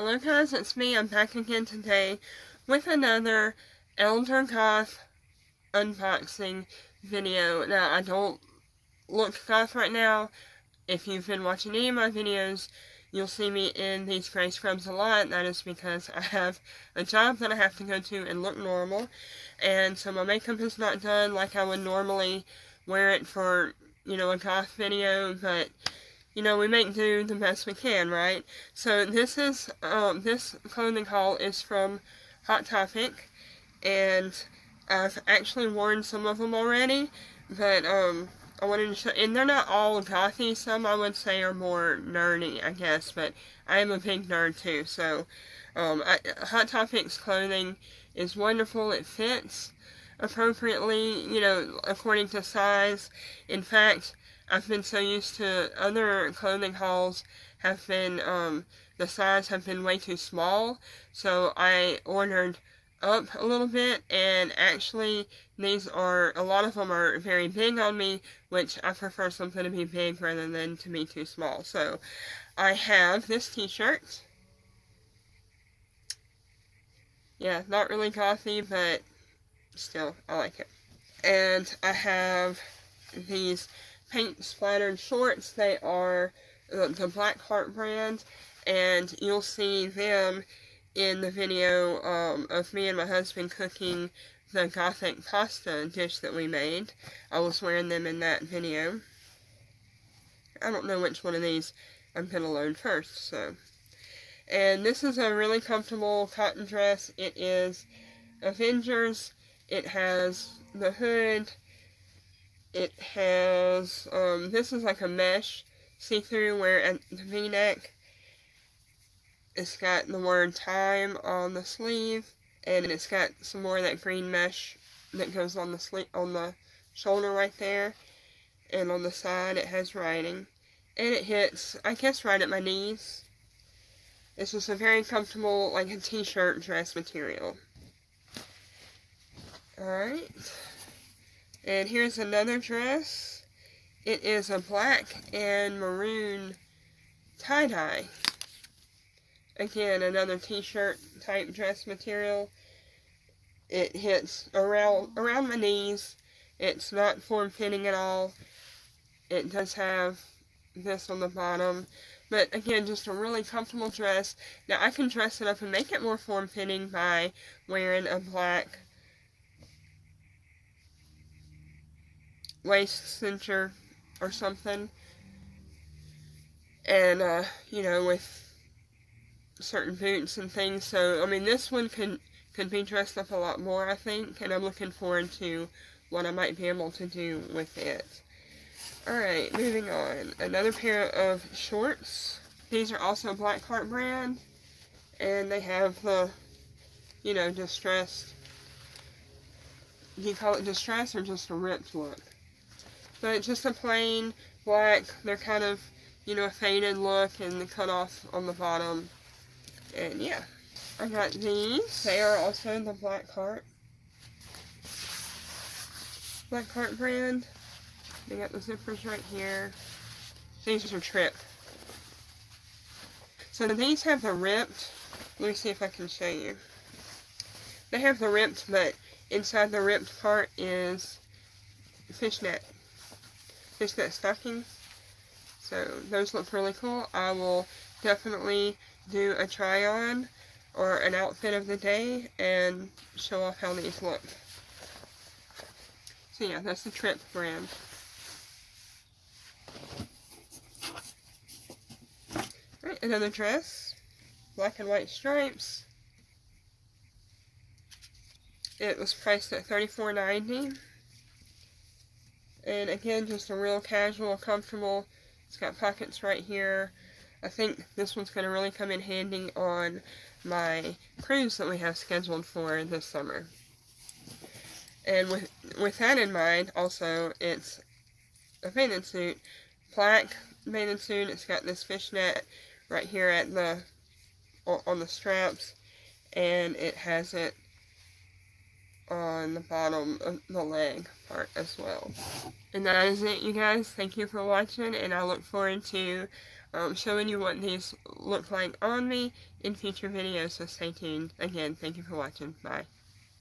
Hello guys, it's me. I'm back again today with another Elder Goth unboxing video. Now, I don't look goth right now. If you've been watching any of my videos, you'll see me in these gray scrubs a lot. That is because I have a job that I have to go to and look normal. And so my makeup is not done like I would normally wear it for, a goth video, but we make do the best we can, right? So this clothing haul is from Hot Topic, and I've actually worn some of them already, but I wanted to show, and they're not all gothy. Some I would say are more nerdy, I guess, but I am a big nerd too. So Hot Topic's clothing is wonderful. It fits appropriately, according to size. In fact, I've been so used to other clothing hauls have been, the size have been way too small, so I ordered up a little bit, and actually a lot of them are very big on me, which I prefer something to be big rather than to be too small. So I have this t-shirt. Yeah, not really gothy, but still, I like it. And I have these paint splattered shorts. They are the Black Heart brand, and you'll see them in the video of me and my husband cooking the gothic pasta dish that we made. I was wearing them in that video. I don't know which one of these I'm going to load first, so. And this is a really comfortable cotton dress. It is Avengers. It has the hood. It has, this is like a mesh see-through where at the v-neck, it's got the word time on the sleeve, and it's got some more of that green mesh that goes on the sleeve, on the shoulder right there, and on the side it has writing, and it hits, I guess, right at my knees. It's just a very comfortable, like a t-shirt dress material. Alright. And here's another dress. It is a black and maroon tie-dye. Again, another t-shirt type dress material. It hits around my knees. It's not form-fitting at all. It does have this on the bottom. But again, just a really comfortable dress. Now, I can dress it up and make it more form-fitting by wearing a black waist cincher or something, and with certain boots and things. So I mean, this one could be dressed up a lot more, I think, and I'm looking forward to what I might be able to do with it. Alright, moving on. Another pair of shorts. These are also Black Heart brand, and they have the distressed, do you call it distressed or just a ripped look? But just a plain black, they're kind of, a faded look, and the cut off on the bottom. And yeah, I got these. They are also the Black Heart brand. They got the zippers right here. These are Trip. So these have the ripped. Let me see if I can show you. They have the ripped, but inside the ripped part is fishnet stockings. So those look really cool. I will definitely do a try on or an outfit of the day and show off how these look. So yeah, that's the Trip brand. Alright, another dress. Black and white stripes. It was priced at $34.90. And again, just a real casual, comfortable. It's got pockets right here. I think this one's going to really come in handy on my cruise that we have scheduled for this summer. And with that in mind, also, it's a bathing suit. Black bathing suit. It's got this fishnet right here at on the straps, and it has it on the bottom of the leg part as well. And that is it, you guys. Thank you for watching, and I look forward to showing you what these look like on me in future videos, so stay tuned. Again, thank you for watching. Bye.